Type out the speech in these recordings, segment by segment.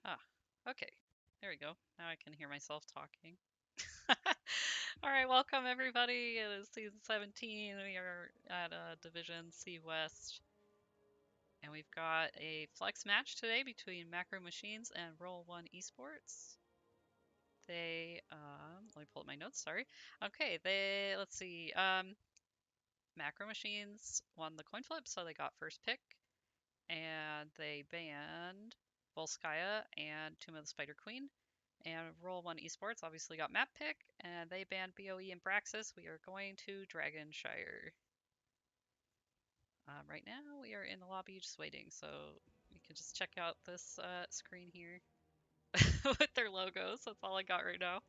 Ah, okay. There we go. Now I can hear myself talking. All right, welcome everybody. It is season 17. We are at Division C West, and we've got a flex match today between Macro Machines and Roll1Esports. Let me pull up my notes, sorry. Okay, let's see. Macro Machines won the coin flip, so they got first pick, and they banned Volskaya and Tomb of the Spider Queen. And Roll1Esports obviously got map pick, and they banned BOE and Braxis. We are going to Dragonshire. Right now, we are in the lobby just waiting, so you can just check out this screen here with their logos. That's all I got right now.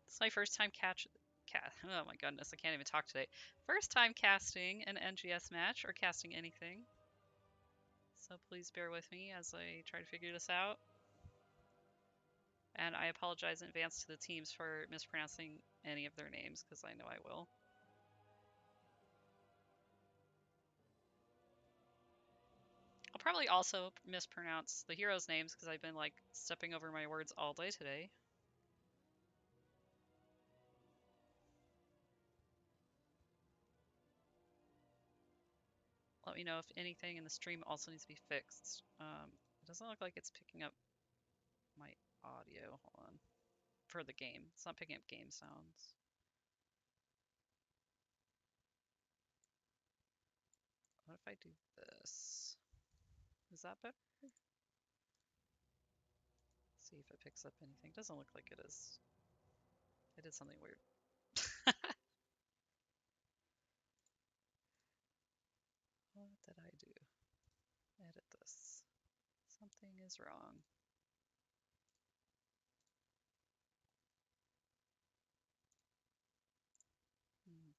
It's my first time oh my goodness, I can't even talk today. First time casting an NGS match or casting anything. So please bear with me as I try to figure this out. And I apologize in advance to the teams for mispronouncing any of their names, because I know I will. I'll probably also mispronounce the heroes' names, because I've been, like, stepping over my words all day today. Let me know if anything in the stream also needs to be fixed. It doesn't look like it's picking up my audio. Hold on. For the game. It's not picking up game sounds. What if I do this? Is that better? See if it picks up anything. Doesn't look like it is. I did something weird. What did I do? Edit this. Something is wrong.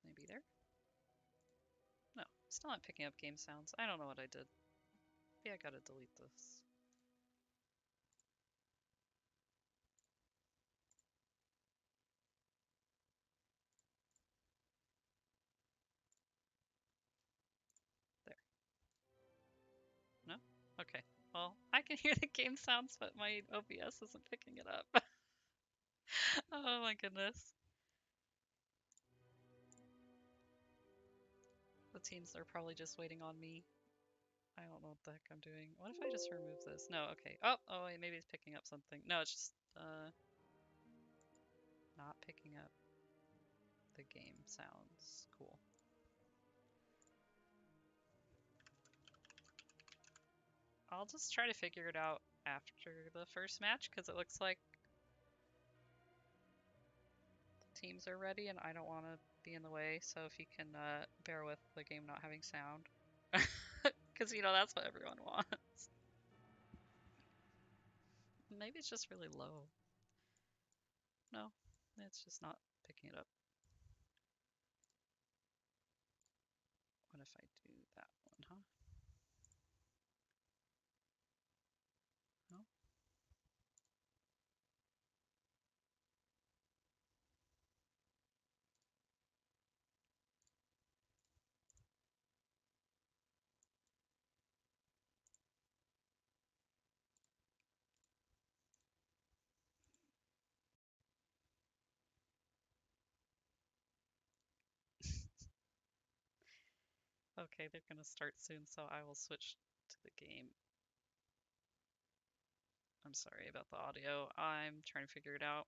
Maybe there? No, still not picking up game sounds. I don't know what I did. Maybe I gotta delete this. There. No? Okay. Well, I can hear the game sounds, but my OBS isn't picking it up. Oh my goodness. The teams are probably just waiting on me. I don't know what the heck I'm doing. What if I just remove this? No, okay. Oh, wait, maybe it's picking up something. No, it's just, not picking up the game sounds. Cool. I'll just try to figure it out after the first match, because it looks like the teams are ready and I don't want to be in the way. So if you can bear with the game not having sound, because you know that's what everyone wants. Maybe it's just really low. No, it's just not picking it up. What if I do that one, huh? No? Okay, they're gonna start soon, so I will switch to the game. I'm sorry about the audio. I'm trying to figure it out.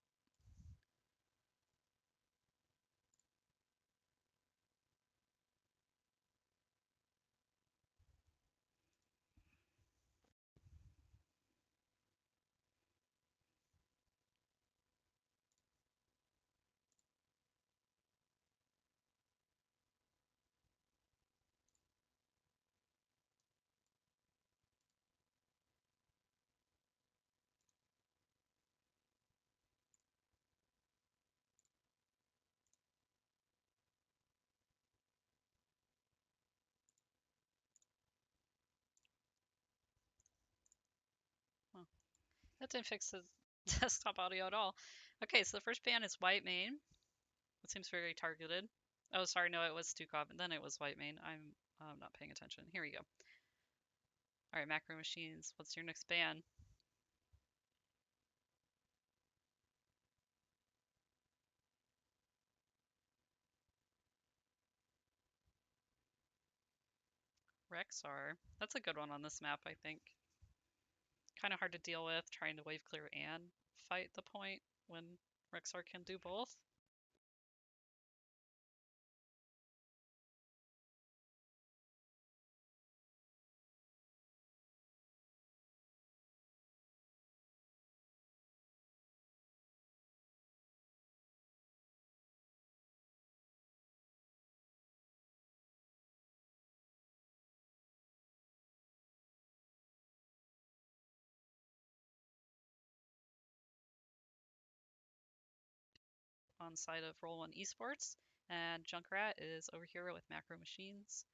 Well, that didn't fix the desktop audio at all. Okay, so the first band is White Mane. It seems very targeted. Oh, sorry, no, it was Stukov, and then it was White Mane. I'm not paying attention. Here we go. All right, Macro Machines, what's your next ban? Rexar. That's a good one on this map, I think. Kind of hard to deal with, trying to wave clear and fight the point when Rexar can do both. On side of Roll1Esports, and Junkrat is over here with Macro Machines.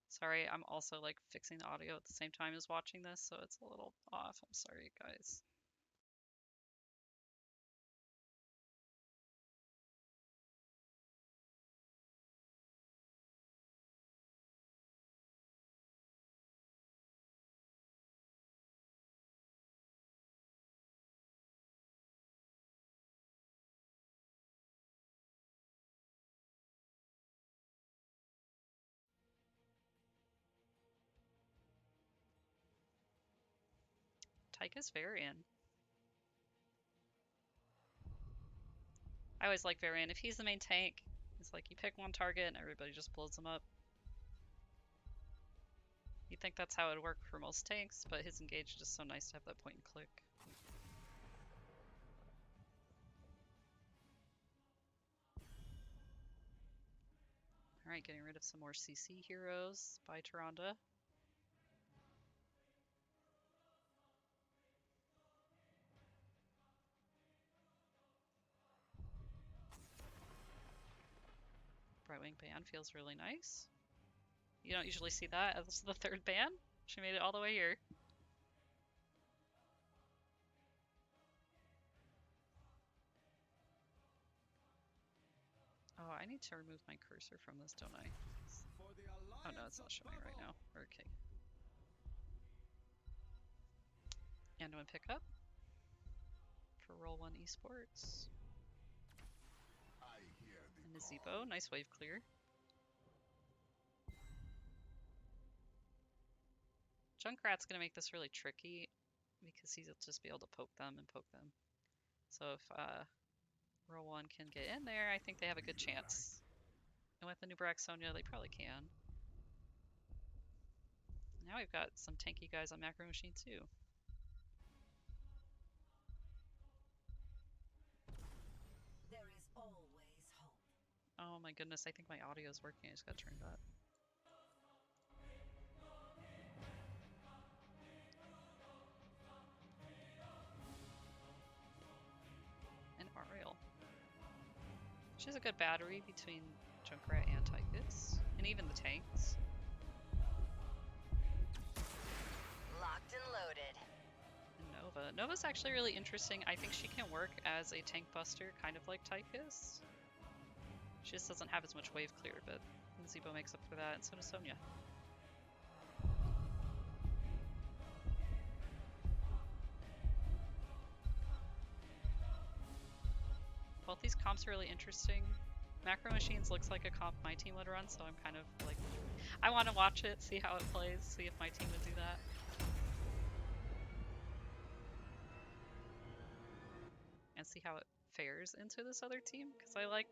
Sorry, I'm also like fixing the audio at the same time as watching this, so it's a little off. I'm sorry, guys. Tyka's Varian. I always like Varian. If he's the main tank, it's like you pick one target and everybody just blows them up. You'd think that's how it would work for most tanks, but his engage is just so nice to have that point and click. Alright, getting rid of some more CC heroes by Tyrande. Brightwing ban feels really nice. You don't usually see that as the third ban. She made it all the way here. Oh, I need to remove my cursor from this, don't I? Oh no, it's not showing right now. Okay. And one pickup for Roll1Esports. And a Zebo, nice wave clear. Junkrat's gonna make this really tricky because he'll just be able to poke them and poke them. So if Roll1 can get in there, I think they have a good chance. And with the new Sonya, they probably can. Now we've got some tanky guys on Macro Machine too. There is always hope. Oh my goodness, I think my audio is working. I just got turned up. And Ariel. She has a good battery between Junkrat and Tychus, and even the tanks. Locked and loaded. And Nova. Nova's actually really interesting. I think she can work as a tank buster, kind of like Tychus. She just doesn't have as much wave clear, but Zebo makes up for that, and so does Sonya. Both these comps are really interesting. Macro Machines looks like a comp my team would run, so I'm kind of like, I want to watch it, see how it plays, see if my team would do that. And see how it fares into this other team, because I like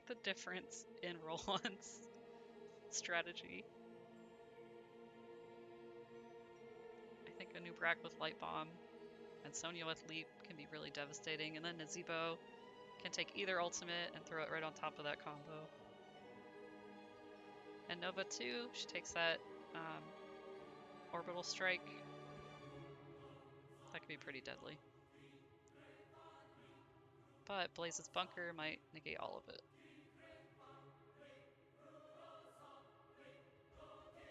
the difference in Roll1's strategy. I think a new Brack with Light Bomb and Sonya with Leap can be really devastating, and then Nazebo can take either ultimate and throw it right on top of that combo. And Nova too, she takes that orbital strike. That could be pretty deadly. But Blaze's bunker might negate all of it.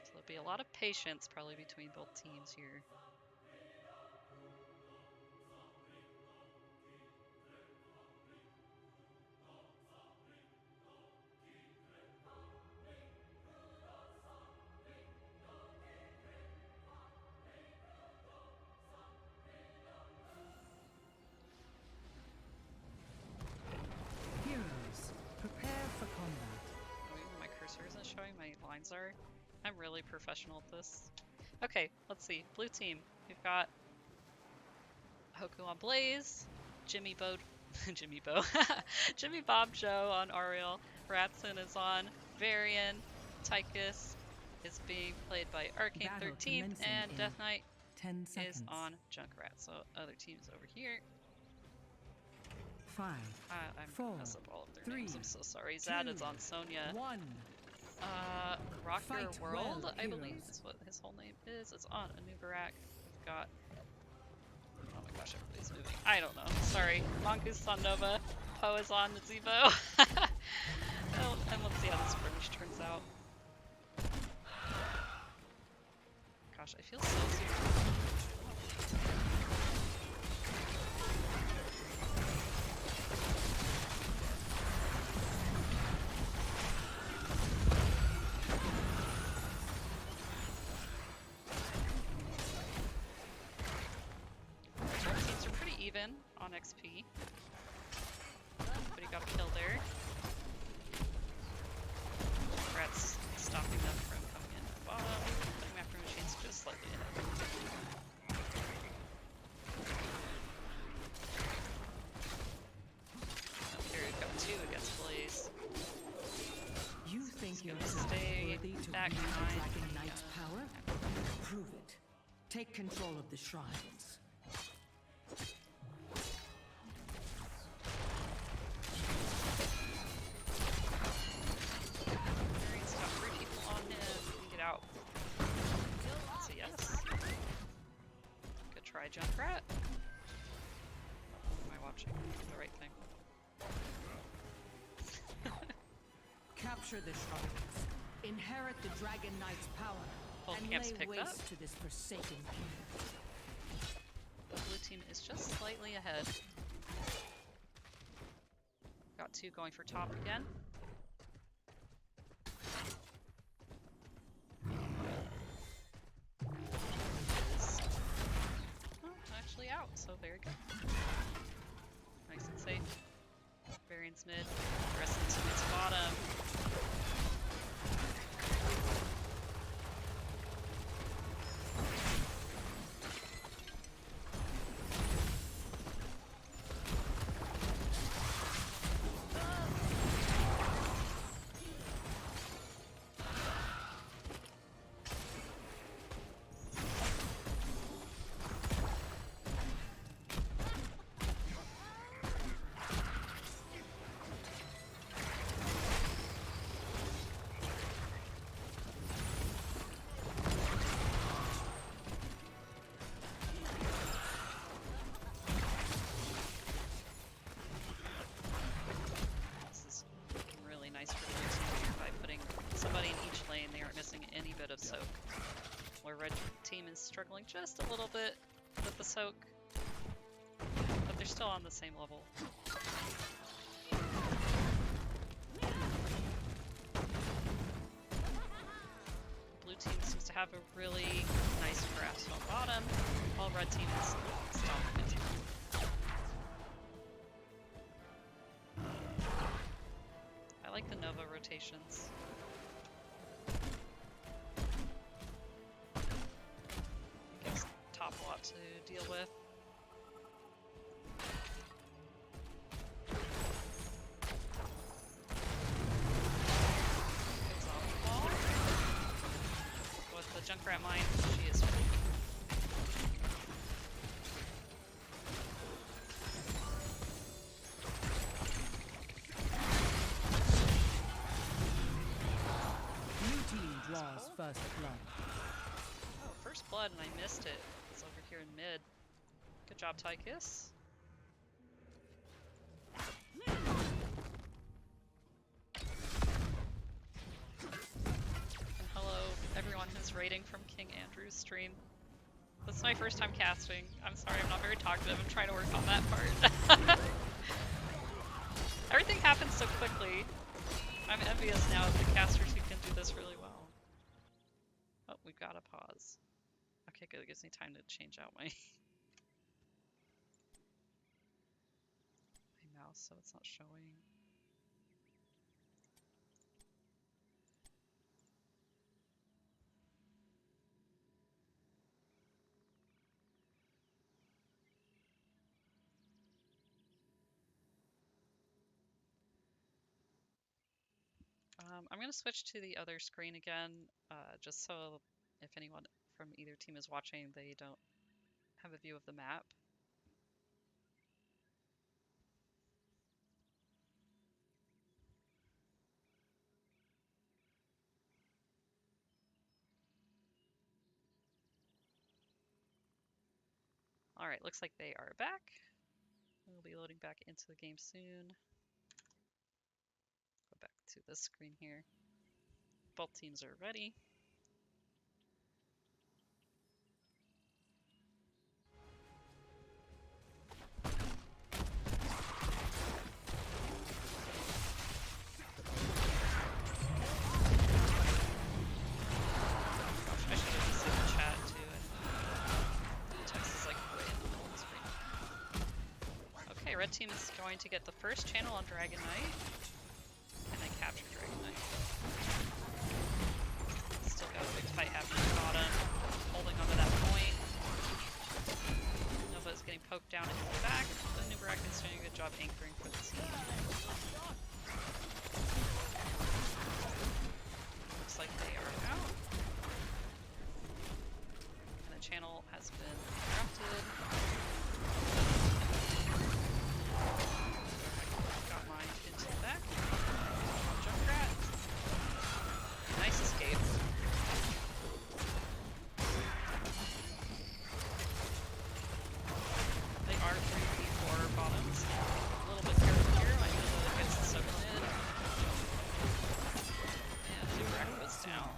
So there'll be a lot of patience probably between both teams here. lines are. I'm really professional at this. Okay, let's see. Blue team. We've got Hoku on Blaze, Jimmy Bo, Jimmy Bo, Jimmy Bob Joe on Ariel, Ratson is on Varian, Tychus is being played by Arcane Battle 13th, commencing and in Death Knight 10 is seconds. on Junkrat. So other teams over here. 5, I'm 4, gonna mess up all of their 3, names. I'm so sorry. Zad is 2, on Sonya. 1. Rock Your Fight World, well, I believe heroes. is what his whole name is. It's on Anubarak. We've got. Oh my gosh, everybody's moving. I don't know. Sorry. Mongoose on Nova. Poe is on Zebo. Oh, and let's see how this fringe turns out. Gosh, I feel so super. Both teams are pretty even on XP. Everybody got a kill there. Rat's stopping them from coming in at the bottom. Putting macro machines just slightly ahead. Up here we've got 2 against Blaze. You think He's you're gonna stay worthy to back wield the behind Dragon the, Knight's power? Prove it. Take control of the shrines. Varian's got 3 people on him. He can get out. That's a yes. Good try, Junkrat. Am I watching the right thing? Capture the shrines. Inherit the Dragon Knight's power. Both and camps lay picked waste up. to this forsaken kingdom. The blue team is just slightly ahead. Got 2 going for top again. Is actually out, so very good. Nice and safe. Varian's mid. The rest of the team is bottom. This is looking really nice for the blue team here by putting somebody in each lane. They aren't missing any bit of soak. Where red team is struggling just a little bit with the soak, but they're still on the same level. Blue team seems to have a really nice grasp on bottom, while red team is stomping it. I like the Nova rotations. Gives top a lot to deal with. Goes off the wall. With the Junkrat mine, she is free. New team draws first blood. Oh, first blood and I missed it. It's over here in mid. Good job, Tychus. And hello, everyone who's raiding from King Andrew's stream. This is my first time casting. I'm sorry, I'm not very talkative. I'm trying to work on that part. Everything happens so quickly. I'm envious now of the casters who can do this really well. Oh, we've got to pause. Okay, good. It gives me time to change out my mouse so it's not showing. I'm gonna switch to the other screen again, just so if anyone from either team is watching, they don't have a view of the map. All right, looks like they are back. We'll be loading back into the game soon. Go back to this screen here. Both teams are ready. I should have just said the chat too. The text is like way in the middle of the screen. Okay, red team is going to get the first channel on Dragon Knight. And I capture Dragon Knight. Still got a big fight happening at the bottom. Holding onto that point. Nova's getting poked down into the back. The Nubarak is doing a good job anchoring for the team. Looks like they are out. And the channel has been interrupted. Got mine into the back. Junkrat. Nice escape. They are 3v4 bottoms. A little bit careful here. I know that gets the soak in. And Nubarak goes down.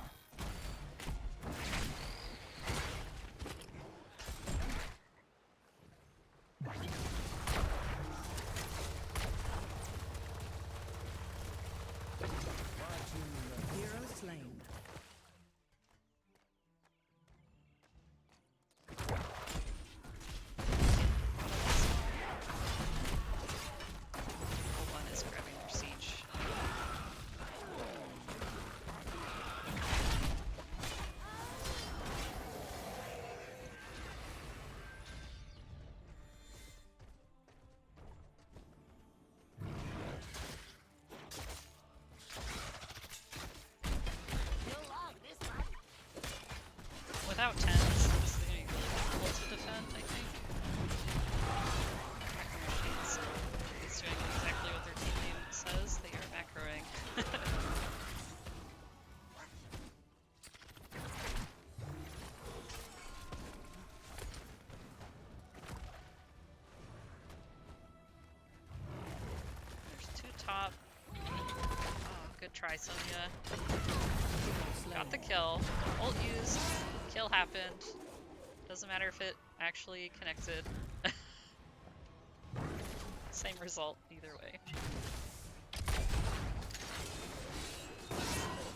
Hero slain. Roll1 is grabbing their siege. Without 10s, this is going to be really difficult to defend, I think. Macro Machines is doing exactly what their team name says. They are macroing. There's two top. Oh, good try, Sonya. Got the kill. Ult used. Kill happened. Doesn't matter if it actually connected. Same result either way.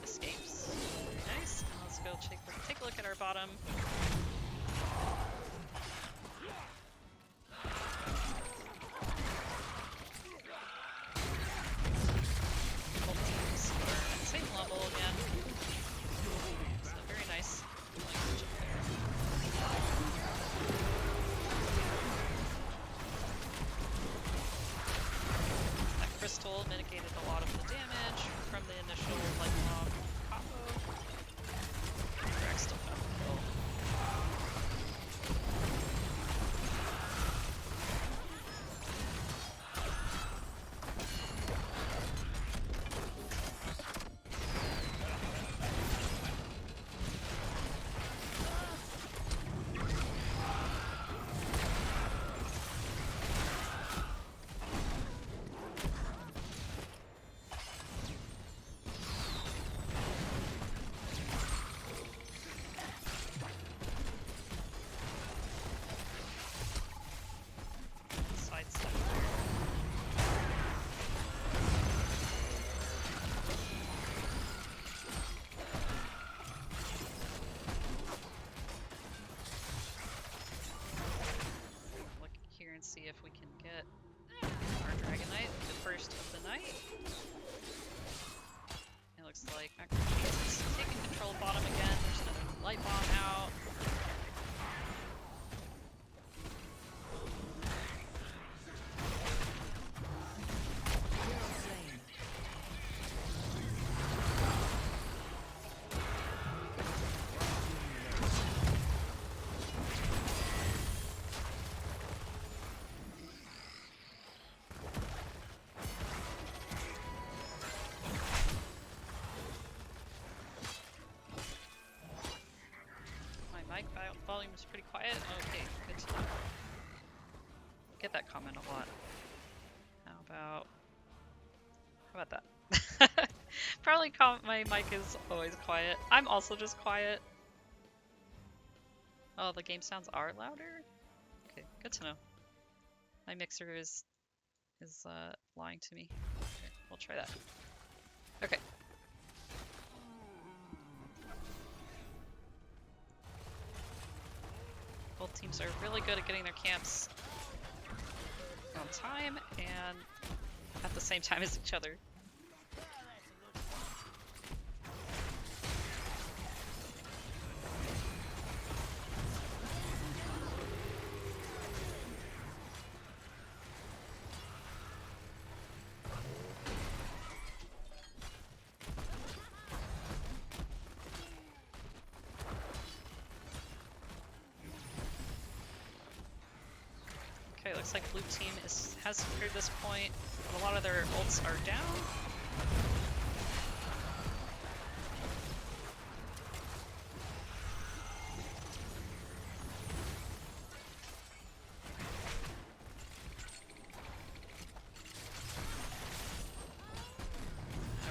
Escapes. Very nice. And let's go take a look at our bottom. Both teams are at the same level again. So very nice language up there. That crystal mitigated a lot of the damage from the initial lifelong combo. Drax still got the kill. mic volume is pretty quiet. Okay, good to know. Get that comment a lot. How about that? Probably my mic is always quiet. I'm also just quiet. Oh, the game sounds are louder? Okay, good to know. My mixer is lying to me. Okay, we'll try that. Okay. Both teams are really good at getting their camps on time and at the same time as each other. Okay, looks like blue team has secured this point, but a lot of their ults are down.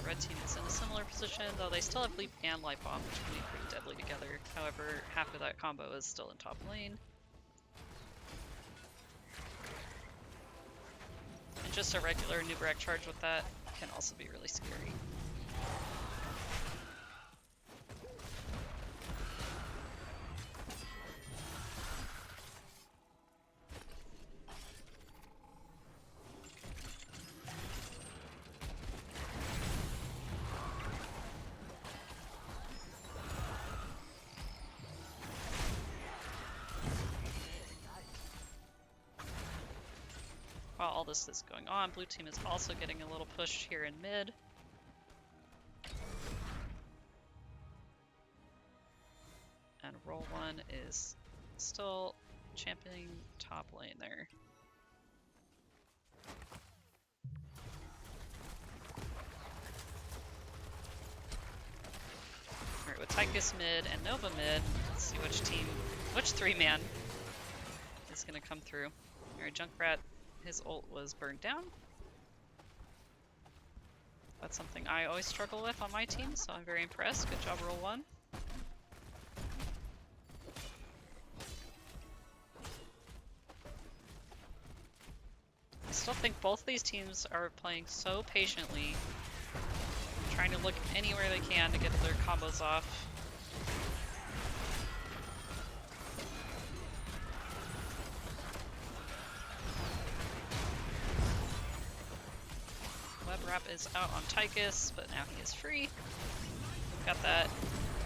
Red team is in a similar position, though they still have Leap and Light Bomb, which can be pretty deadly together. However, half of that combo is still in top lane. And just a regular Nubarak charge with that can also be really scary. While all this is going on, blue team is also getting a little push here in mid. And Roll1 is still championing top lane there. Alright, with Tychus mid and Nova mid, let's see which three-man is gonna come through. Alright, Junkrat, his ult was burned down. That's something I always struggle with on my team, so I'm very impressed. Good job, Roll1. I still think both these teams are playing so patiently, trying to look anywhere they can to get their combos off. Web Wrap is out on Tychus, but now he is free. Got that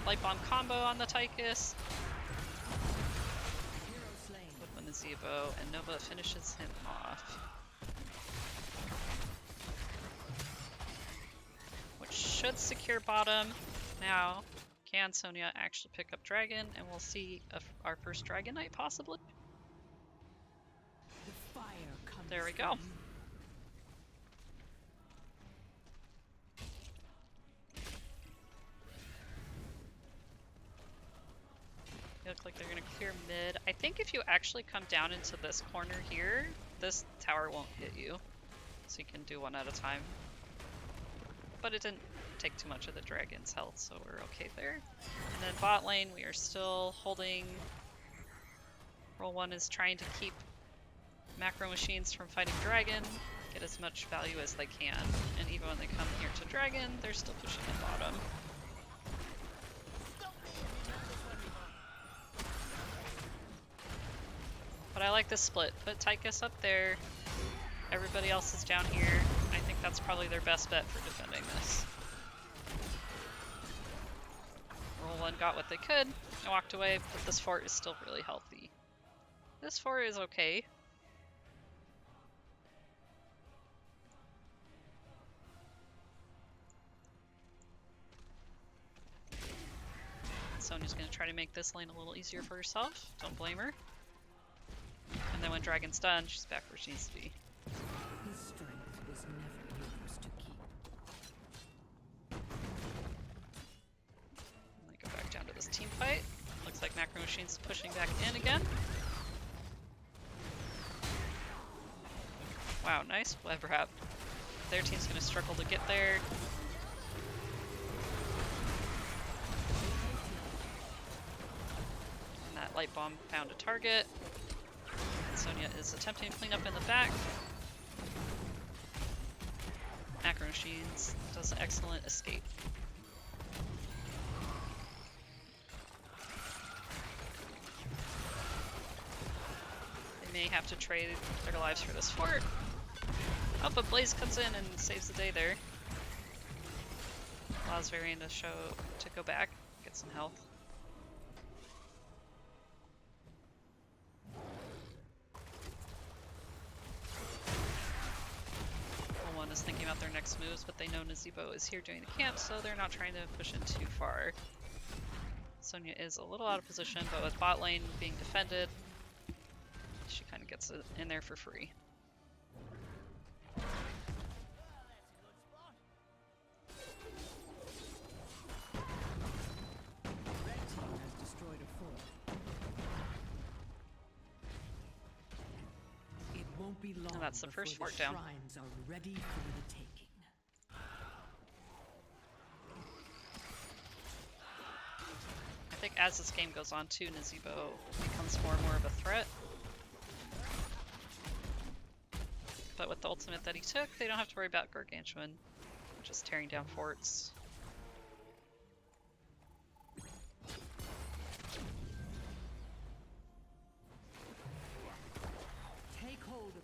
Light Bomb combo on the Tychus. Would win the Zevo, and Nova finishes him off. Which should secure bottom. Now, can Sonya actually pick up Dragon, and we'll see our first Dragon Knight possibly? There we go. They look like they're gonna clear mid. I think if you actually come down into this corner here, this tower won't hit you. So you can do one at a time. But it didn't take too much of the dragon's health, so we're okay there. And then bot lane, we are still holding. Roll1 is trying to keep macro machines from fighting dragon, get as much value as they can. And even when they come here to dragon, they're still pushing the bottom. But I like this split. Put Tychus up there. Everybody else is down here. I think that's probably their best bet for defending this. Roll1 got what they could and walked away, but this fort is still really healthy. This fort is okay. Sonya's gonna try to make this lane a little easier for herself. Don't blame her. And then when Dragon's done, she's back where she needs to be. His strength was never yours to keep. I'm gonna go back down to this team fight. Looks Looks like Macro Machine's pushing back in again. Wow, nice web wrap. Their team's gonna struggle to get there. And that light bomb found a target. And Sonya is attempting to clean up in the back. Macro Machines does an excellent escape. They may have to trade their lives for this fort. Oh, but Blaze comes in and saves the day there. Allows Varian to go back, get some health. Roll1 is thinking about their next moves, but they know Nazeebo is here during the camp, so they're not trying to push in too far. Sonya is a little out of position, but with bot lane being defended, she kind of gets it in there for free. And that's the first fort down. Shrines are ready for the taking. I think as this game goes on too, Nazeebo becomes more and more of a threat. But with the ultimate that he took, they don't have to worry about Gargantuan just tearing down forts.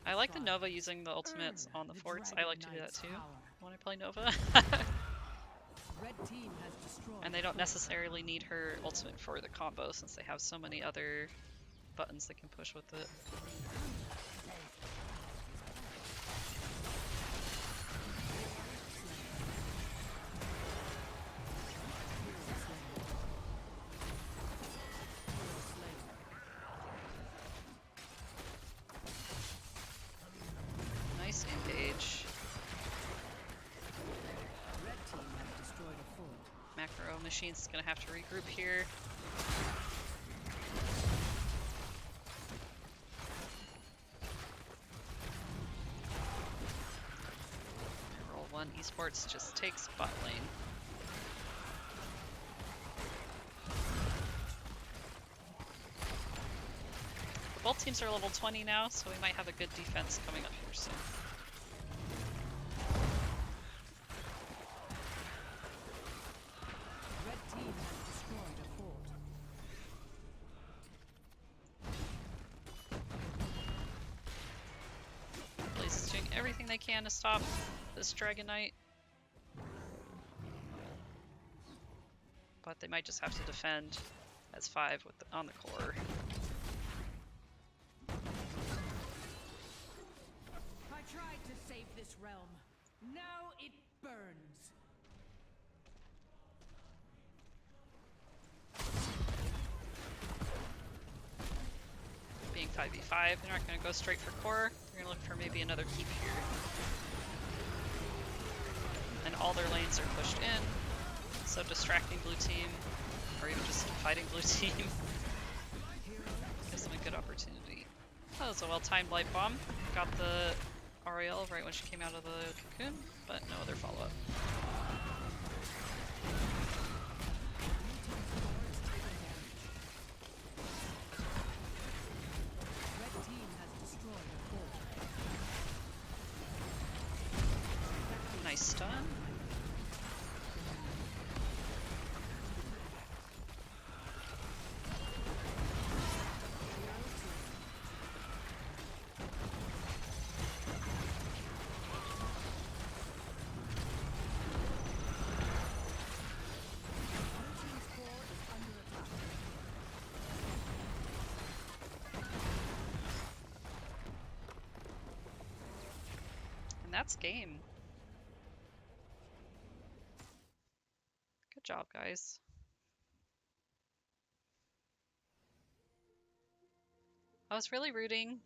I like the Nova using the ultimates on the forts. I like to do that too when I play Nova. And they don't necessarily need her ultimate for the combo since they have so many other buttons they can push with it. Nice engage. Macro Machine's gonna have to regroup here. Roll1Esports just takes bot lane. Both teams are level 20 now, so we might have a good defense coming up here soon. Blaze is doing everything they can to stop this Dragon Knight. But they might just have to defend as 5 with on the core. I tried to save this realm. Now it burns. Being 5v5, they're not going to go straight for core. They're going to look for maybe another keep here. And all their lanes are pushed in, so distracting blue team, or even just fighting blue team, gives them a good opportunity. That was a well-timed light bomb. Got the Ariel right when she came out of the cocoon, but no other follow-up. Nice stun. And that's game. Good job, guys. I was really rooting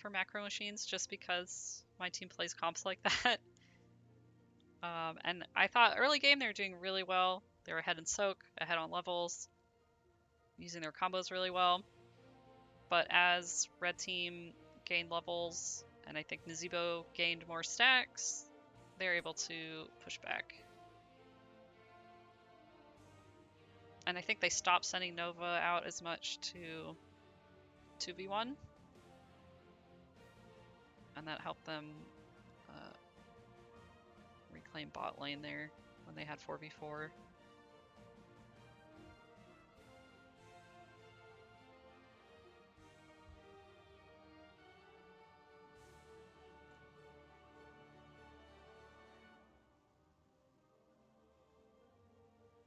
for Macro Machines just because my team plays comps like that. And I thought early game they were doing really well. They were ahead in soak, ahead on levels. using their combos really well. But as red team gained levels, and I think Nazeebo gained more stacks, they're able to push back. And I think they stopped sending Nova out as much to 2v1. And that helped them reclaim bot lane there when they had 4v4.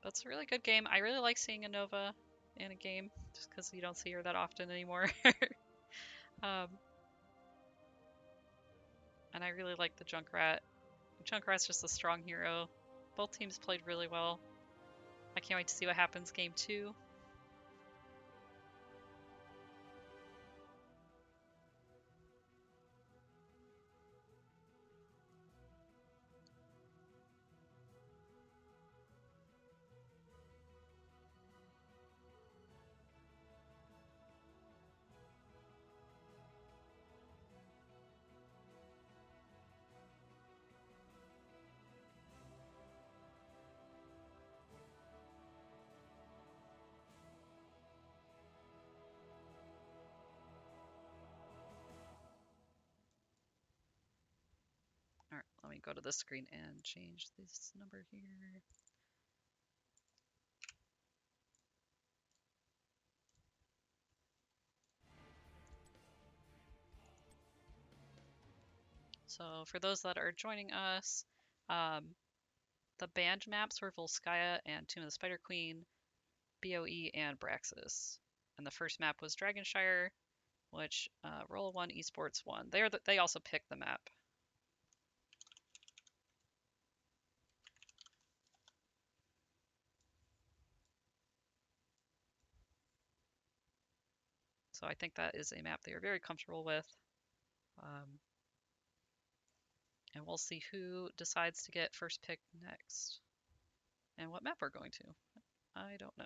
That's a really good game. I really like seeing a Nova in a game, just because you don't see her that often anymore. And I really like the Junkrat. Junkrat's just a strong hero. Both teams played really well. I can't wait to see what happens game 2. Alright, let me go to the screen and change this number here. So for those that are joining us, the banned maps were Volskaya and Tomb of the Spider Queen, BOE, and Braxis. And the first map was Dragonshire, which Roll1Esports won. They also picked the map. So I think that is a map they are very comfortable with. And we'll see who decides to get first pick next. And what map we're going to. I don't know.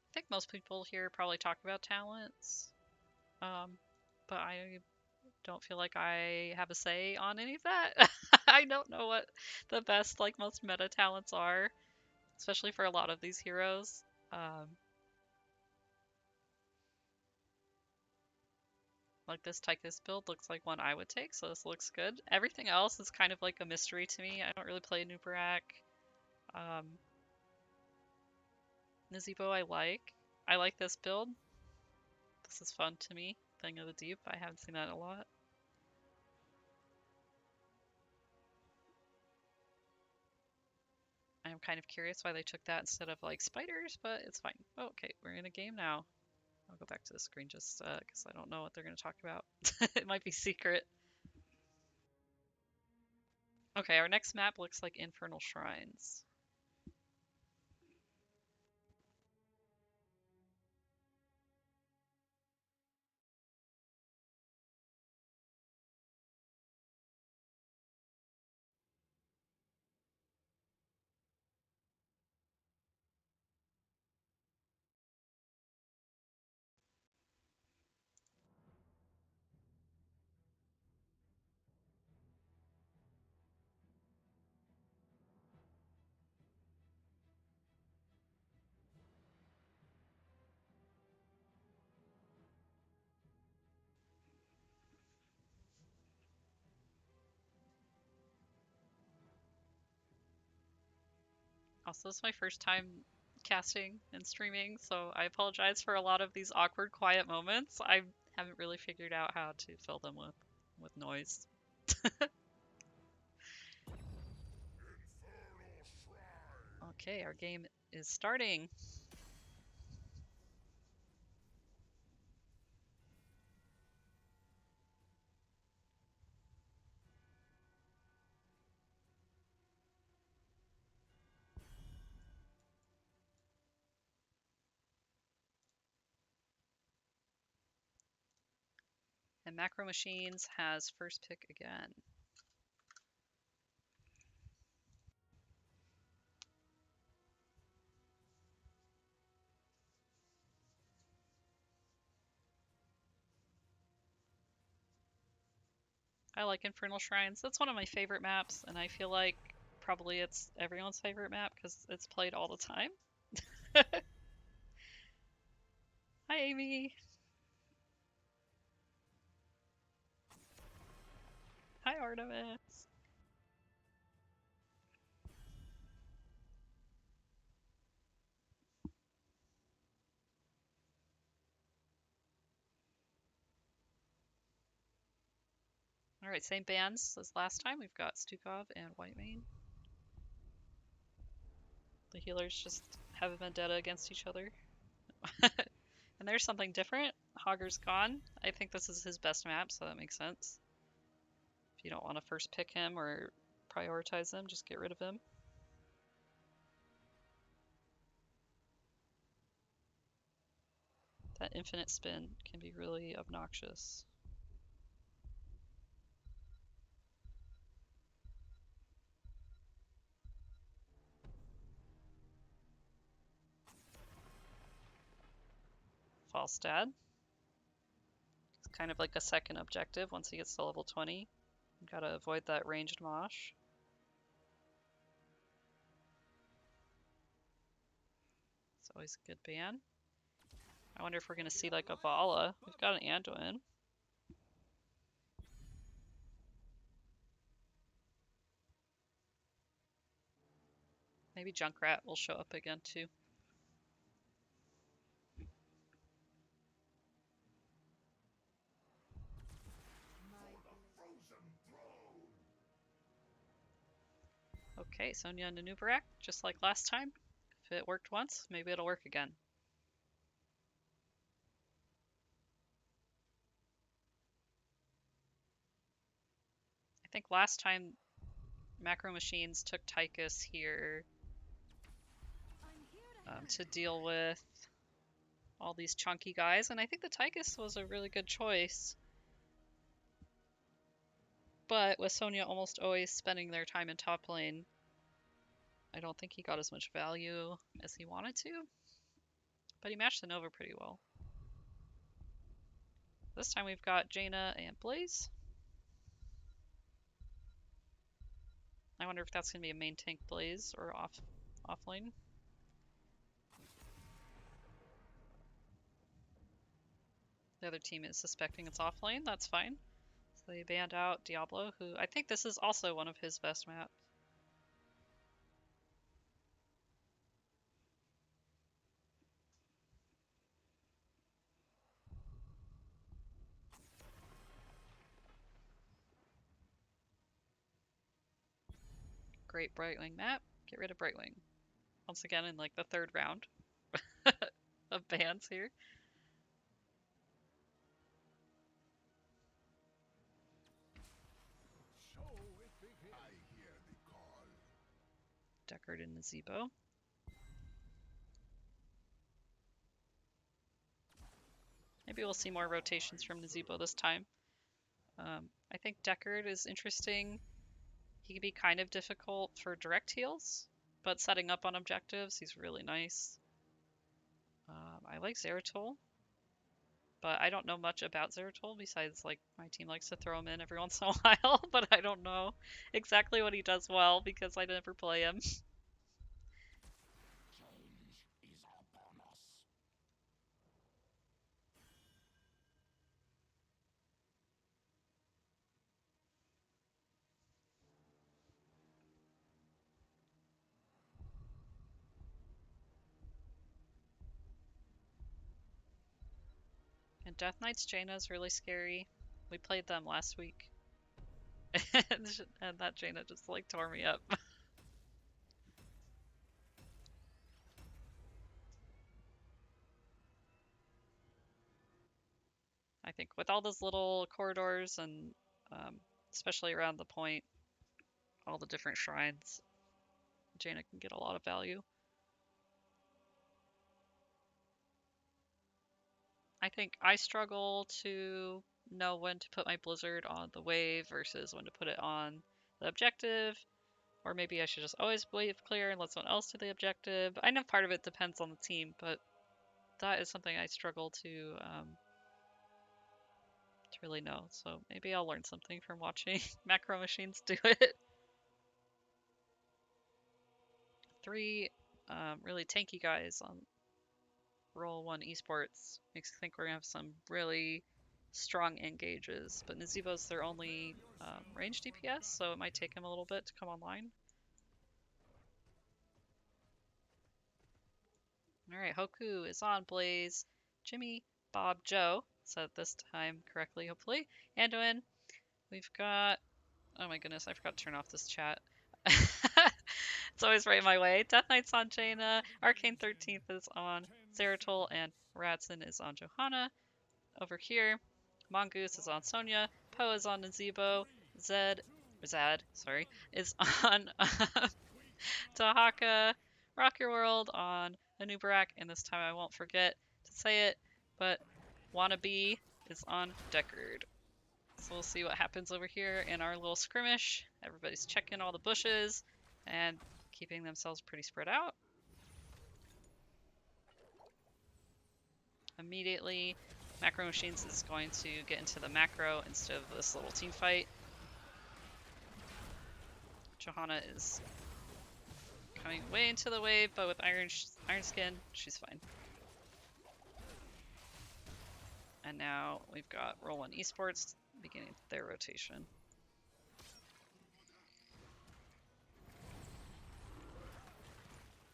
I think most people here probably talk about talents. But I don't feel like I have a say on any of that. I don't know what the best, like, most meta talents are, especially for a lot of these heroes. Like this Tychus build looks like one I would take, so this looks good. Everything else is kind of like a mystery to me. I don't really play Nubarak. Nazeebo I like. I like this build. This is fun to me. Thing of the Deep. I haven't seen that a lot. I'm kind of curious why they took that instead of like spiders, but it's fine. Oh, okay, we're in a game now. I'll go back to the screen just because I don't know what they're going to talk about. It might be secret. Okay, our next map looks like Infernal Shrines. Also, this is my first time casting and streaming, so I apologize for a lot of these awkward, quiet moments. Haven't really figured out how to fill them with noise. Okay, our game is starting. And Macro Machines has first pick again. I like Infernal Shrines. That's one of my favorite maps, and I feel like probably it's everyone's favorite map because it's played all the time. Hi, Amy. Hi, Artemis. All right, same bands as last time. We've got Stukov and Whitemane. The healers just have a vendetta against each other. And there's something different. Hogger's gone. I think this is his best map, so that makes sense. If you don't want to first pick him or prioritize him, just get rid of him. That infinite spin can be really obnoxious. Falstad. It's kind of like a second objective once he gets to level 20. You gotta avoid that ranged mosh. It's always a good ban. I wonder if we're gonna see like a Vala. We've got an Anduin. Maybe Junkrat will show up again too. Okay, Sonya and Nanubarak, just like last time. If it worked once, maybe it'll work again. I think last time Macro Machines took Tychus here to deal with all these chunky guys, and I think the Tychus was a really good choice. But with Sonya almost always spending their time in top lane, I don't think he got as much value as he wanted to. But he matched the Nova pretty well. This time we've got Jaina and Blaze. I wonder if that's going to be a main tank Blaze or off lane. The other team is suspecting it's off lane. That's fine. So they banned out Diablo, who I think this is also one of his best maps. Great Brightwing map. Get rid of Brightwing. Once again in like the third round of bans here. Deckard and Nazebo. Maybe we'll see more rotations from Nazebo this time. I think Deckard is interesting. He can be kind of difficult for direct heals, but setting up on objectives, he's really nice. I like Zeratul, but I don't know much about Zeratul besides like my team likes to throw him in every once in a while, but I don't know exactly what he does well because I never play him. And Death Knight's Jaina is really scary. We played them last week. And that Jaina just like tore me up. I think with all those little corridors and especially around the point, all the different shrines, Jaina can get a lot of value. I think I struggle to know when to put my Blizzard on the wave versus when to put it on the objective, or maybe I should just always wave clear and let someone else do the objective. I know part of it depends on the team, but that is something I struggle to really know. So maybe I'll learn something from watching macro machines do it. Three really tanky guys on Roll1Esports makes me think we're gonna have some really strong engages, but Nazeebo's their only range DPS, so it might take him a little bit to come online. Alright, Hoku is on Blaze. Jimmy, Bob, Joe, said this time correctly, hopefully. Anduin, we've got... Oh my goodness, I forgot to turn off this chat. It's always right in my way. Death Knight's on Jaina, Arcane 13th is on Zeratul, and Ratson is on Johanna. Over here, Mongoose is on Sonya, Poe is on Nazeebo, Zad, sorry, is on Tahaka, Rock Your World on Anubarak, and this time I won't forget to say it, but Wannabe is on Deckard. So we'll see what happens over here in our little skirmish. Everybody's checking all the bushes and keeping themselves pretty spread out. Immediately, Macro Machines is going to get into the macro instead of this little team fight. Johanna is coming way into the wave, but with Iron Skin, she's fine. And now we've got Roll1Esports beginning their rotation.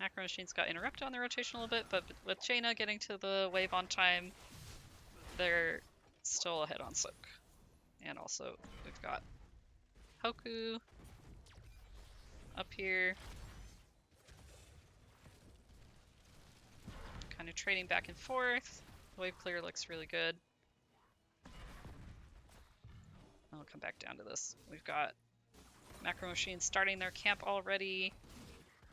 Macro Machines got interrupted on the rotation a little bit, but with Jaina getting to the wave on time, they're still ahead on Soak. And also, we've got Hoku up here, kind of trading back and forth. The wave clear looks really good. I'll come back down to this. We've got Macro Machines starting their camp already,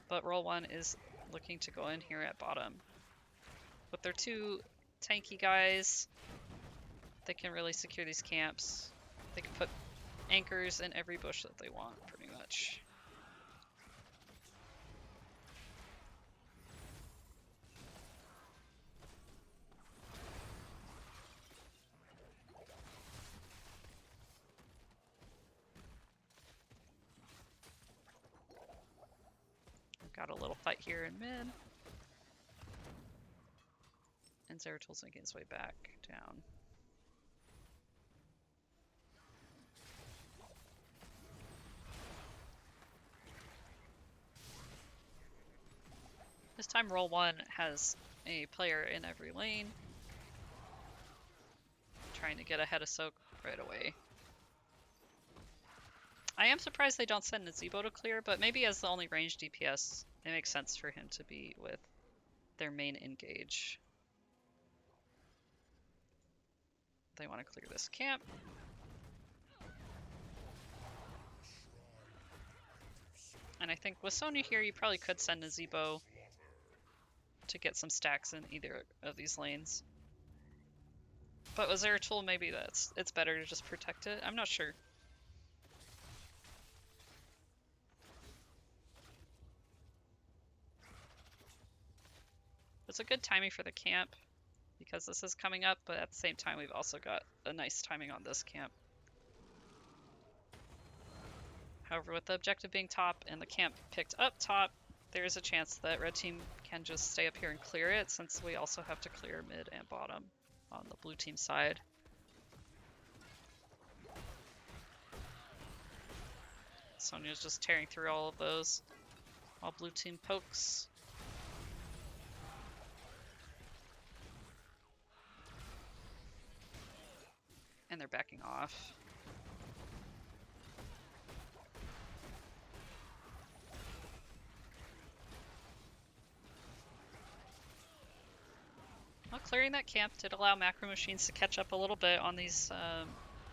but Roll1 is looking to go in here at bottom. With their two tanky guys, they can really secure these camps. They can put anchors in every bush that they want, pretty much. We've got a little fight here in mid. And Zeratul's making his way back down. This time Roll1 has a player in every lane, trying to get ahead of Soak right away. I am surprised they don't send Nazeebo to clear, but maybe as the only range DPS, it makes sense for him to be with their main engage. They want to clear this camp. And I think with Sonya here, you probably could send Nazeebo to get some stacks in either of these lanes. But with Zeratul, maybe it's better to just protect it. I'm not sure. It's a good timing for the camp because this is coming up, but at the same time, we've also got a nice timing on this camp. However, with the objective being top and the camp picked up top, there is a chance that red team can just stay up here and clear it, since we also have to clear mid and bottom on the blue team side. Sonya's just tearing through all of those while blue team pokes. off. Well, clearing that camp did allow macro machines to catch up a little bit on these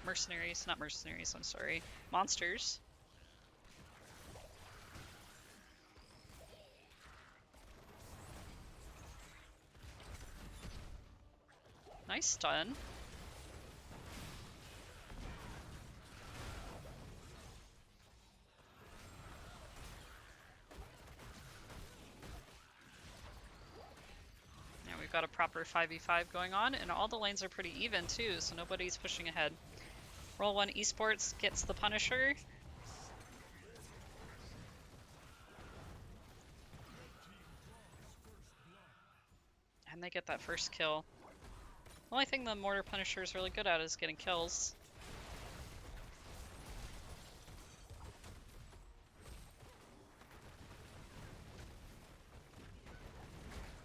mercenaries. Not mercenaries, I'm sorry. Monsters. Nice stun. Now we've got a proper 5v5 going on, and all the lanes are pretty even too, so nobody's pushing ahead. Roll1Esports gets the Punisher. And they get that first kill. The only thing the Mortar Punisher is really good at is getting kills.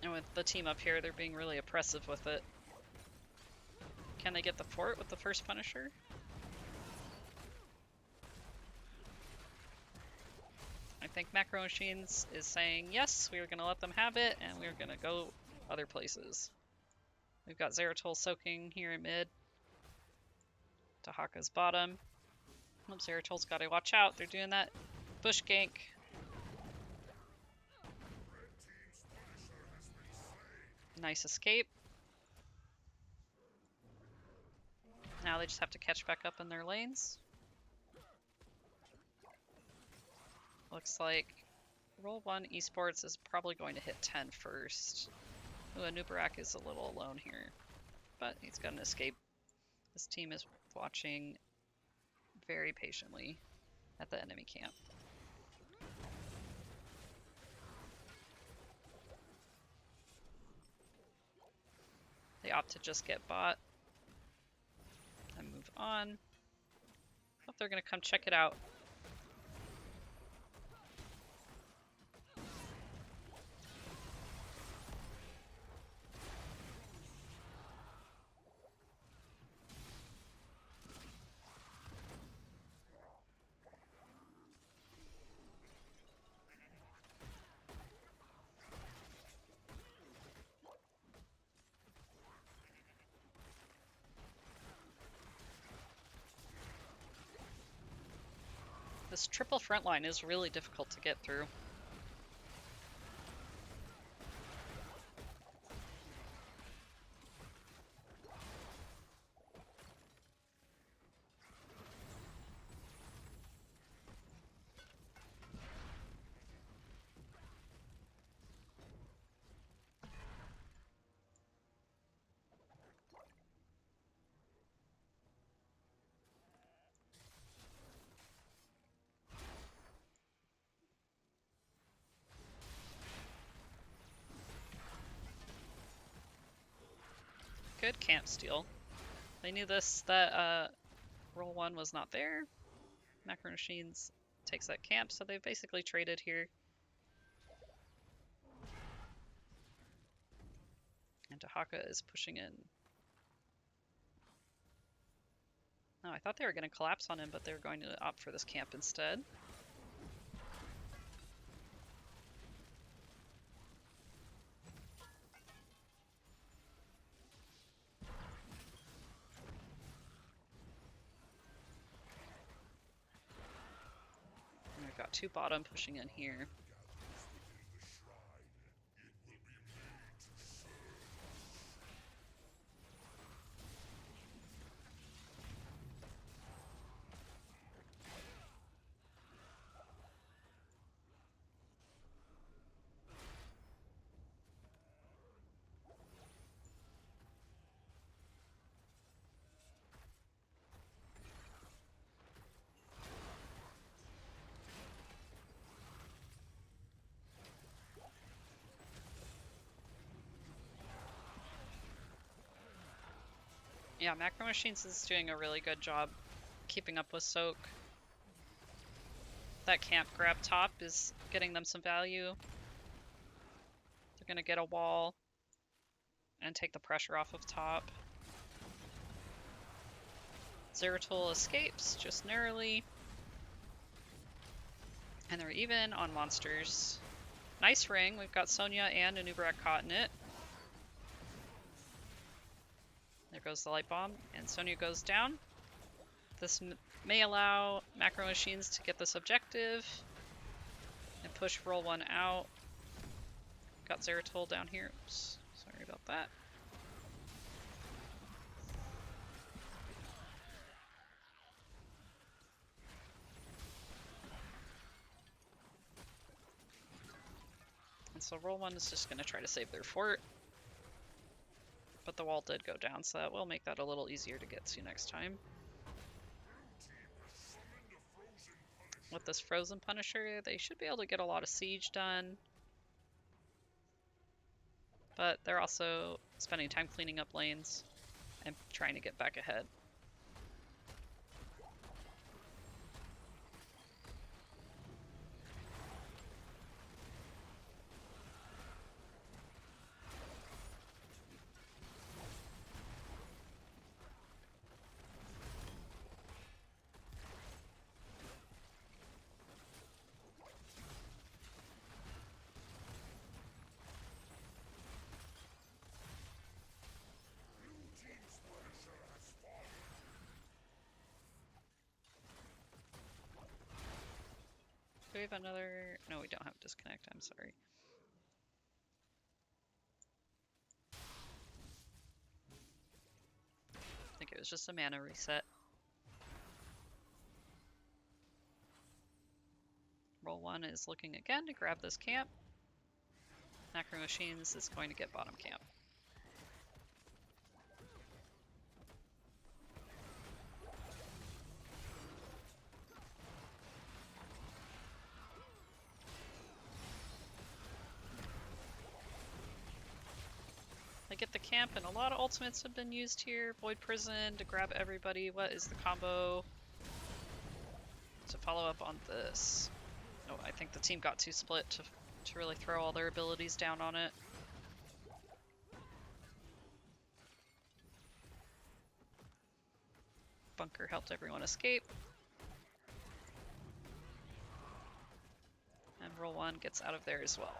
And with the team up here, they're being really oppressive with it. Can they get the fort with the first Punisher? I think Macro Machines is saying, yes, we are going to let them have it, and we're going to go other places. We've got Zeratol soaking here in mid. Tahaka's bottom. Oh, Zeratol's got to watch out. They're doing that bush gank. Nice escape. Now they just have to catch back up in their lanes. Looks like Roll1Esports is probably going to hit 10 first. Ooh, Anubarak is a little alone here, but he's got an escape. This team is watching very patiently at the enemy camp. They opt to just get bot and move on. Hope they're going to come check it out. This triple front line is really difficult to get through. Good camp steal. They knew this, that Roll1 was not there. Macro Machines takes that camp, so they've basically traded here. And Tahaka is pushing in. Oh, I thought they were going to collapse on him, but they're going to opt for this camp instead. And we've got two bottom pushing in here. Yeah, Macro Machines is doing a really good job keeping up with Soak. That camp grab top is getting them some value. They're going to get a wall and take the pressure off of top. Zeratul escapes just narrowly. And they're even on monsters. Nice ring. We've got Sonya and Anub'arak caught in it. There goes the light bomb, and Sonya goes down. This may allow Macro Machines to get this objective and push Roll1 out. Got Zeratul down here. Oops, sorry about that. And so Roll1 is just going to try to save their fort. But the wall did go down, so that will make that a little easier to get to next time. With this Frozen Punisher, they should be able to get a lot of siege done. But they're also spending time cleaning up lanes and trying to get back ahead. Do we have another? No, we don't have disconnect. I'm sorry. I think it was just a mana reset. Roll1 is looking again to grab this camp. Macro Machines is going to get bottom camp. They get the camp, and a lot of ultimates have been used here. Void Prison to grab everybody. What is the combo to follow up on this? Oh, I think the team got too split to really throw all their abilities down on it. Bunker helped everyone escape. And Roll1 gets out of there as well.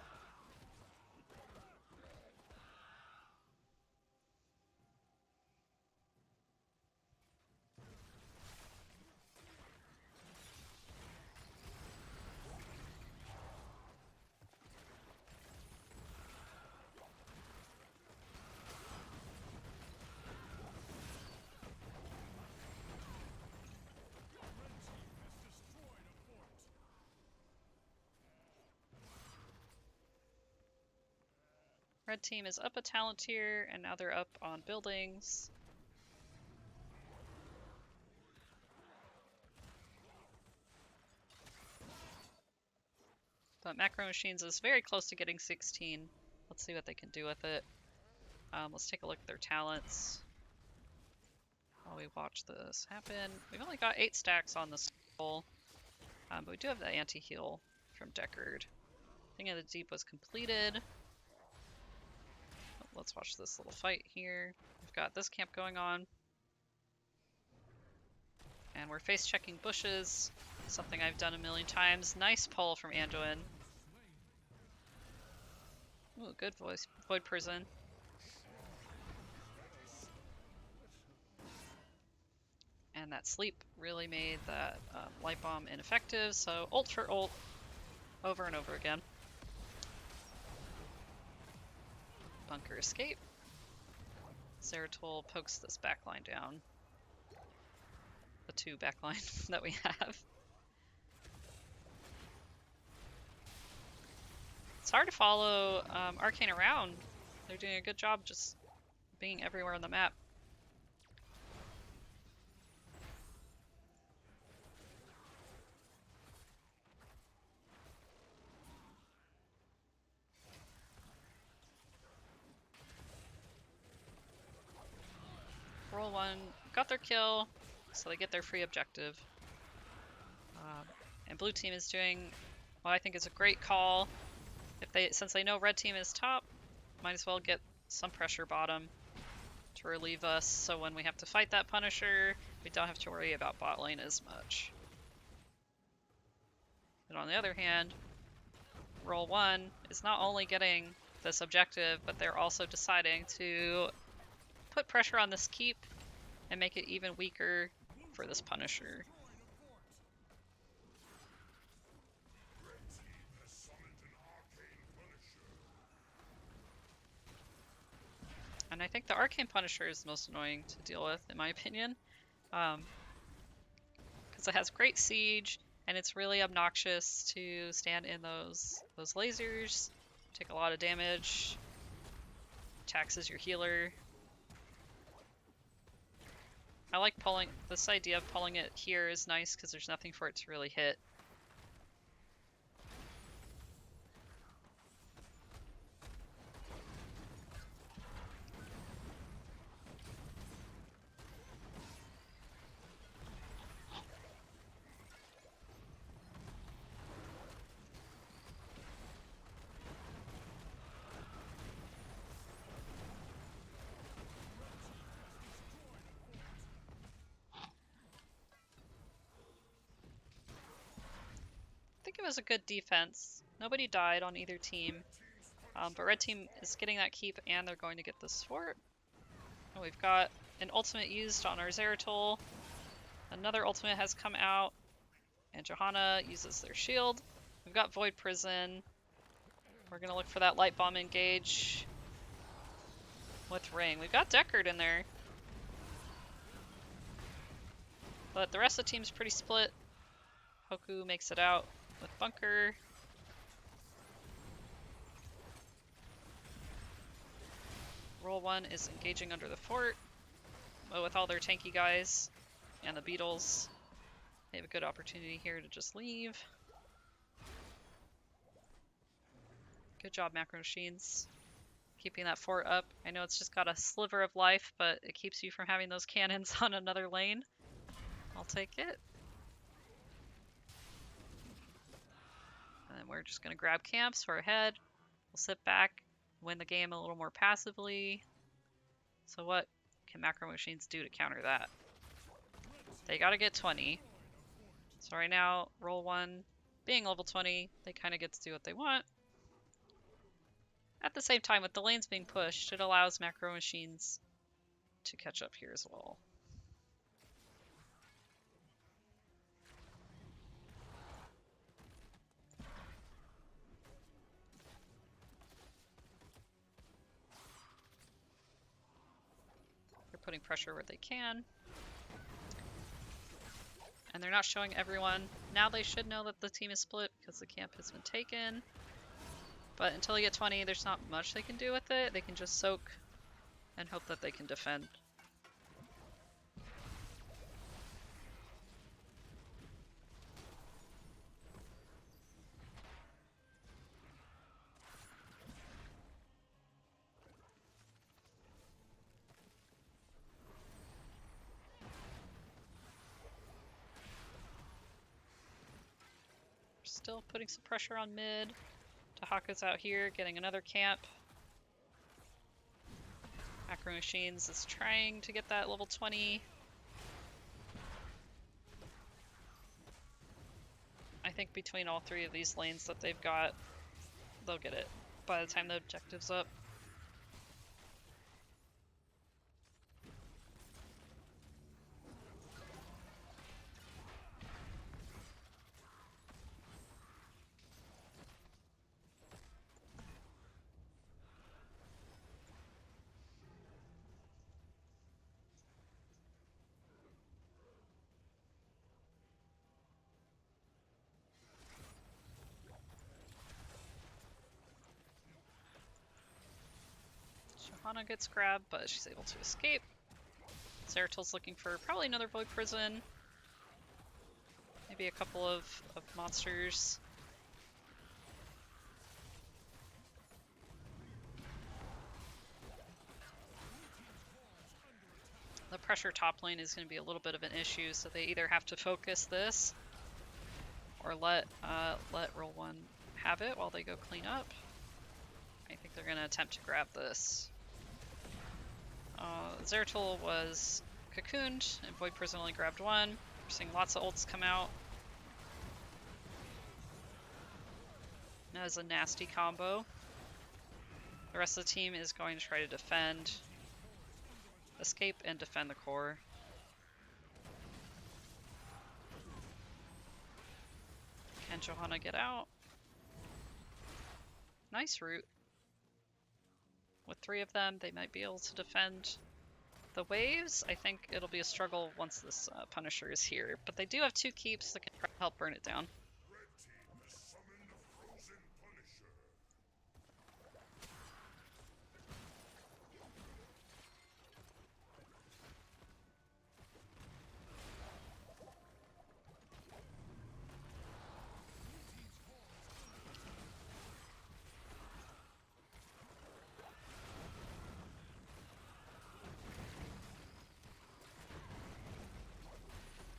Red team is up a talent tier, and now they're up on buildings. But Macro Machines is very close to getting 16. Let's see what they can do with it. Let's take a look at their talents while we watch this happen. We've only got 8 stacks on the skull, but we do have the anti-heal from Deckard. Thing of the Deep was completed. Let's watch this little fight here. We've got this camp going on. And we're face checking bushes. Something I've done a million times. Nice pull from Anduin. Ooh, good Void Prison. And that sleep really made that light bomb ineffective, so ult for ult over and over again. Bunker escape. Zeratul pokes this backline down. The 2 backline that we have. It's hard to follow Arcane around. They're doing a good job just being everywhere on the map. Roll1 got their kill, so they get their free objective. And blue team is doing what I think is a great call. Since they know red team is top, might as well get some pressure bottom to relieve us, so when we have to fight that Punisher, we don't have to worry about bot lane as much. But on the other hand, Roll1 is not only getting this objective, but they're also deciding to put pressure on this keep and make it even weaker for this Punisher. And I think the Arcane Punisher is most annoying to deal with, in my opinion. Because it has great siege, and it's really obnoxious to stand in those lasers, take a lot of damage, taxes your healer. I like pulling, this idea of pulling it here is nice because there's nothing for it to really hit. I think it was a good defense. Nobody died on either team. But red team is getting that keep and they're going to get this fort. And we've got an ultimate used on our Zeratul. Another ultimate has come out. And Johanna uses their shield. We've got Void Prison. We're going to look for that Light Bomb engage with Ring. We've got Deckard in there. But the rest of the team's pretty split. Hoku makes it out with Bunker. Roll1 is engaging under the fort with all their tanky guys and the beetles. They have a good opportunity here to just leave. Good job, Macro Machines. Keeping that fort up. I know it's just got a sliver of life, but it keeps you from having those cannons on another lane. I'll take it. And then we're just going to grab camps. We're ahead. We'll sit back, win the game a little more passively. So what can Macro Machines do to counter that? They got to get 20. So right now, Roll1 being level 20, they kind of get to do what they want. At the same time, with the lanes being pushed, it allows Macro Machines to catch up here as well. They're putting pressure where they can. And they're not showing everyone. Now they should know that the team is split because the camp has been taken. But until they get 20, there's not much they can do with it. They can just soak and hope that they can defend. Still putting some pressure on mid. Tahaka's out here getting another camp. Macro Machines is trying to get that level 20. I think between all three of these lanes that they've got, they'll get it by the time the objective's up. Johanna gets grabbed, but she's able to escape. Zeratul's looking for probably another Void Prison. Maybe a couple of monsters. The pressure top lane is going to be a little bit of an issue, so they either have to focus this or let Roll1 have it while they go clean up. I think they're going to attempt to grab this. Zeratul was cocooned, and Void Prison only grabbed one. We're seeing lots of ults come out. That is a nasty combo. The rest of the team is going to try to defend, escape, and defend the core. Can Johanna get out? Nice route. With 3 of them, they might be able to defend the waves. I think it'll be a struggle once this Punisher is here, but they do have 2 keeps that can try to help burn it down.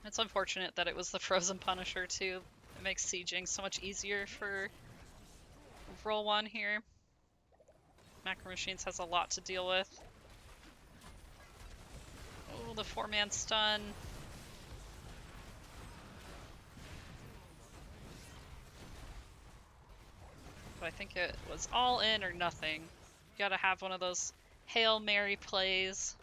It's unfortunate that it was the frozen Punisher too. It makes sieging so much easier for Roll1 here. Macro Machines has a lot to deal with. Oh, the 4-man stun. But I think it was all in or nothing. You gotta have one of those Hail Mary plays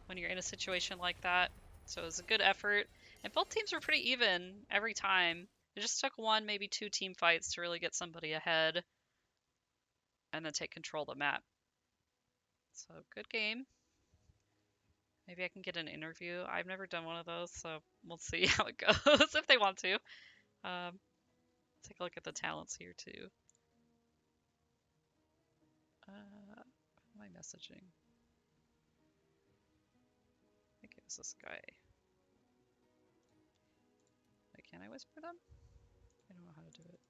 when you're in a situation like that. So it was a good effort. And both teams were pretty even every time. It just took 1, maybe 2 team fights to really get somebody ahead and then take control of the map. So good game. Maybe I can get an interview. I've never done one of those, so we'll see how it goes if they want to. Take a look at the talents here too. Who am I messaging? I think it was this guy. Wait, can I whisper them? I don't know how to do it.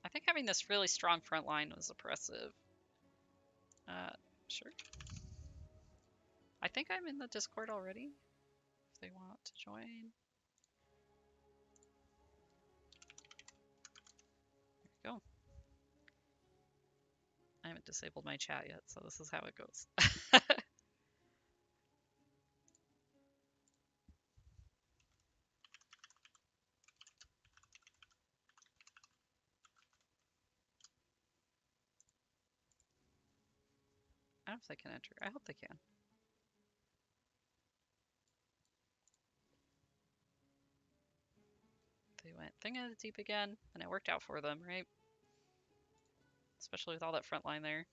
I think having this really strong front line was oppressive. Sure. I think I'm in the Discord already, if they want to join. There we go. I haven't disabled my chat yet, so this is how it goes. I don't know if they can enter. I hope they can. They went thing of the deep again, and it worked out for them, right? Especially with all that front line there.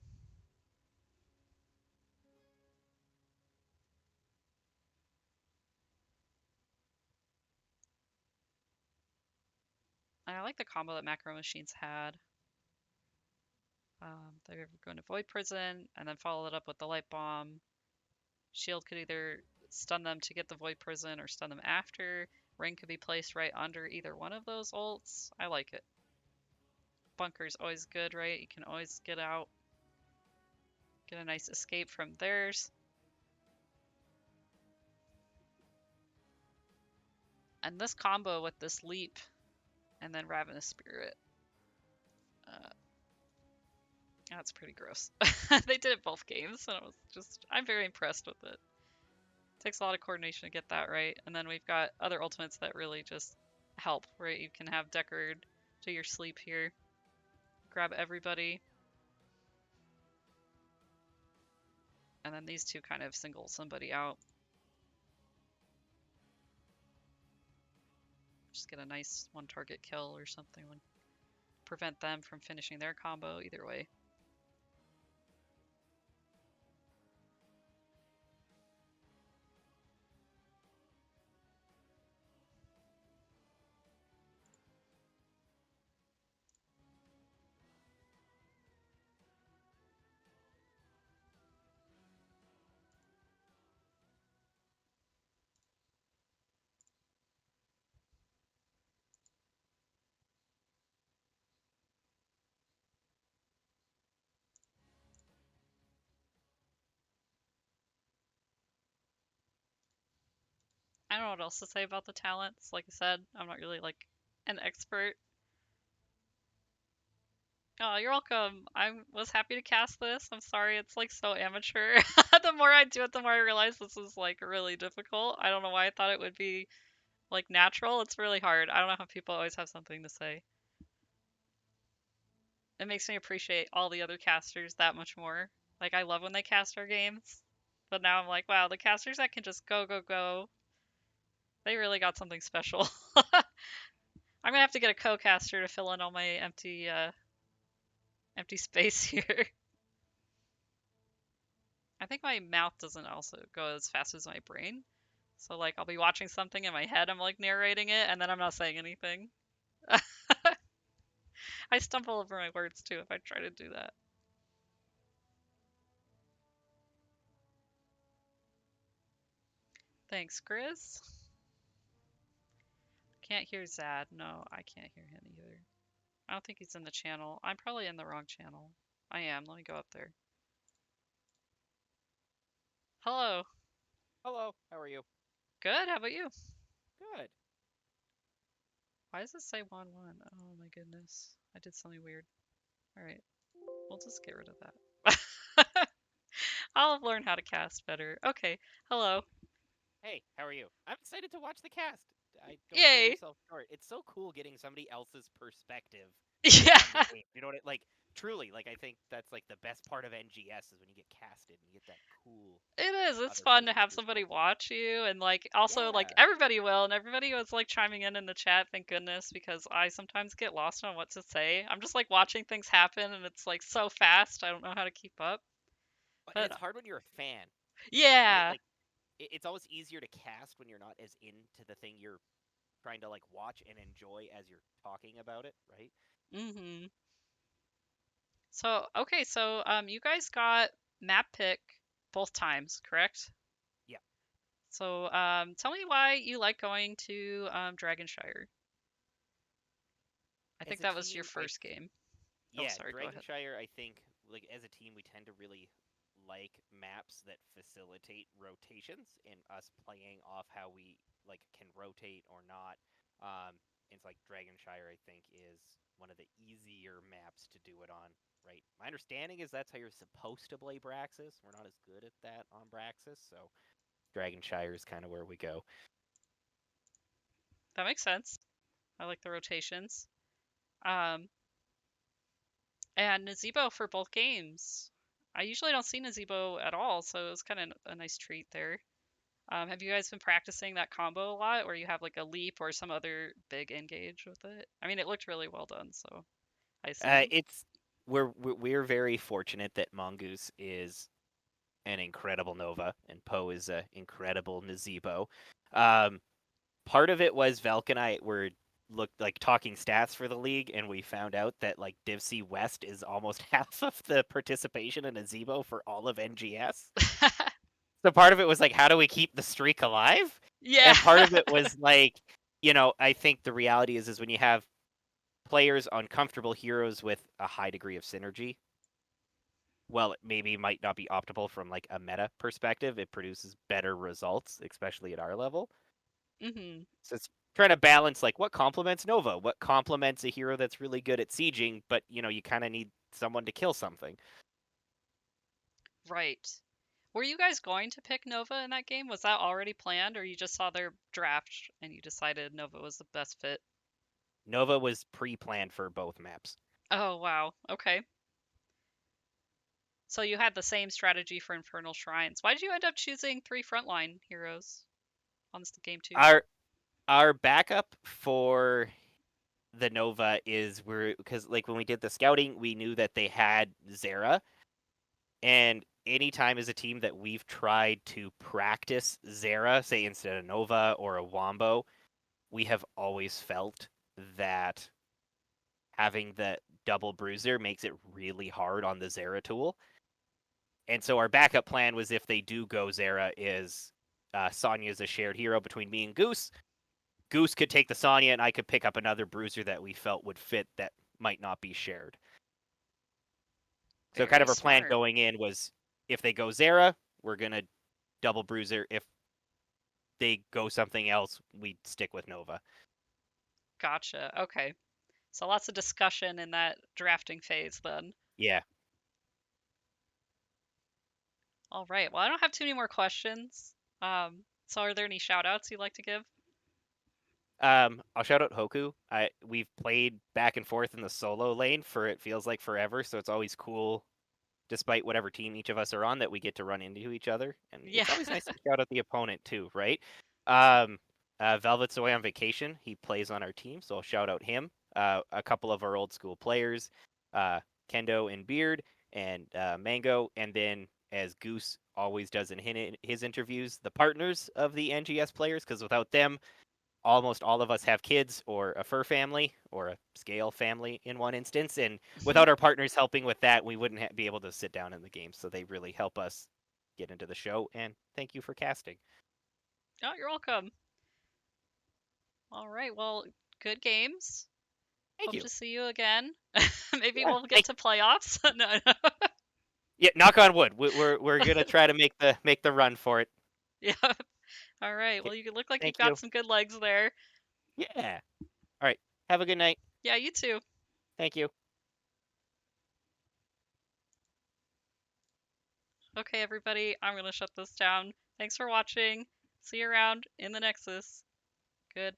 And I like the combo that Macro Machines had. They were going to Void Prison, and then follow it up with the Light Bomb. Shield could either stun them to get the Void Prison or stun them after. Ring could be placed right under either one of those ults. I like it. Bunker's always good, right? You can always get out. Get a nice escape from theirs. And this combo with this Leap and then Ravenous Spirit. That's pretty gross. They did it both games, and I'm very impressed with it. Takes a lot of coordination to get that right. And then we've got other ultimates that really just help, right? You can have Deckard do your sleep here. Grab everybody. And then these 2 kind of single somebody out. Just get a nice 1 target kill or something. Prevent them from finishing their combo either way. I don't know what else to say about the talents. Like I said, I'm not really like an expert. Oh, you're welcome. I was happy to cast this. I'm sorry, it's like so amateur. The more I do it, the more I realize this is like really difficult. I don't know why I thought it would be like natural. It's really hard. I don't know how people always have something to say. It makes me appreciate all the other casters that much more. Like I love when they cast our games, but now I'm like, wow, the casters that can just go go go, they really got something special. I'm gonna have to get a co-caster to fill in all my empty space here. I think my mouth doesn't also go as fast as my brain. So like I'll be watching something in my head, I'm like narrating it, and then I'm not saying anything. I stumble over my words too if I try to do that. Thanks, Grizz. Can't hear Zad. No, I can't hear him either. I don't think he's in the channel. I'm probably in the wrong channel. I am. Let me go up there. Hello. Hello, how are you? Good. How about you? Good. Why does it say 1-1? Oh my goodness. I did something weird. Alright. We'll just get rid of that. I'll learn how to cast better. Okay. Hello. Hey, how are you? I'm excited to watch the cast. Don't sell Yay. yourself short. It's so cool getting somebody else's perspective Yeah. on the game. You know what? Truly, I think that's like the best part of NGS is when you get casted and you get that cool It is. It's other fun to person's have somebody perspective. watch you and like also like Yeah. everybody will and everybody was like chiming in the chat, thank goodness, because I sometimes get lost on what to say. I'm just like watching things happen and it's like so fast. I don't know how to keep up. And it's But hard when you're a fan, right? yeah. It's always easier to cast when you're not as into the thing you're trying to watch and enjoy as you're talking about it, right? Mhm. So, okay, so you guys got map pick both times, correct? Yeah. So, tell me why you like going to Dragonshire. I As think a that was your team, first game. Oh, yeah, sorry, go ahead. Dragonshire, I think, as a team, we tend to really like maps that facilitate rotations and us playing off how we can rotate or not. It's like Dragonshire, I think, is one of the easier maps to do it on. Right. My understanding is that's how you're supposed to play Braxis. We're not as good at that on Braxis, so Dragonshire is kind of where we go. That makes sense. I like the rotations. Um, and Nazebo for both games. I usually don't see Nazebo at all, so it was kind of a nice treat there. Have you guys been practicing that combo a lot, where you have like a leap or some other big engage with it? I mean, it looked really well done, so I assume. It's we're very fortunate that Mongoose is an incredible Nova and Poe is an incredible Nazebo. Um, Part of it was Velk and I were looked talking stats for the league, and we found out that Divsy West is almost half of the participation in Nazebo for all of NGS. So part of it was how do we keep the streak alive? Yeah. And part of it was I think the reality is when you have players on comfortable heroes with a high degree of synergy, well, it maybe might not be optimal from a meta perspective. It produces better results, especially at our level. Mhm. So it's trying to balance what complements Nova, what complements a hero that's really good at sieging, but you kind of need someone to kill something. Right. Were you guys going to pick Nova in that game? Was that already planned, or you just saw their draft and you decided Nova was the best fit? Nova was pre-planned for both maps. Oh, wow. Okay. So you had the same strategy for Infernal Shrines. Why did you end up choosing 3 frontline heroes on this game too? Our backup for the Nova is because when we did the scouting, we knew that they had Zera, and anytime as a team that we've tried to practice Zera, say instead of Nova or a Wombo, we have always felt that having the double bruiser makes it really hard on the Zera tool. And so our backup plan was if they do go Zera is Sonya's a shared hero between me and Goose. Goose could take the Sonya and I could pick up another bruiser that we felt would fit that might not be shared. So kind Very of our plan smart. going in was if they go Zera, we're going to double bruiser. If they go something else, we stick with Nova. Gotcha. Okay. So lots of discussion in that drafting phase then. Yeah. All right. Well, I don't have too many more questions. So are there any shout outs you'd like to give? I'll shout out Hoku. We've played back and forth in the solo lane for it feels like forever, so it's always cool, despite whatever team each of us are on, that we get to run into each other, and Yeah. it's always nice to shout out the opponent too, right? Velvet's away on vacation. He plays on our team, so I'll shout out him. A couple of our old school players, uh, Kendo and Beard, and Mango, and then as Goose always does in his interviews, the partners of the NGS players, because without them, almost all of us have kids or a fur family or a scale family in one instance, and without our partners helping with that, we wouldn't be able to sit down in the game. So they really help us get into the show, and thank you for casting. Oh, you're welcome. All right. Well, good games. Thank Hope you. to see you again. Maybe Yeah, we'll get to playoffs. No, no. yeah. Knock on wood. We're gonna try to make the run for it. Yeah. All right. Okay, Well, you look like you've thank got you. some good legs there. Yeah. All right. Have a good night. Yeah, you too. Thank you. Okay, everybody, I'm going to shut this down. Thanks for watching. See you around in the Nexus. Goodbye.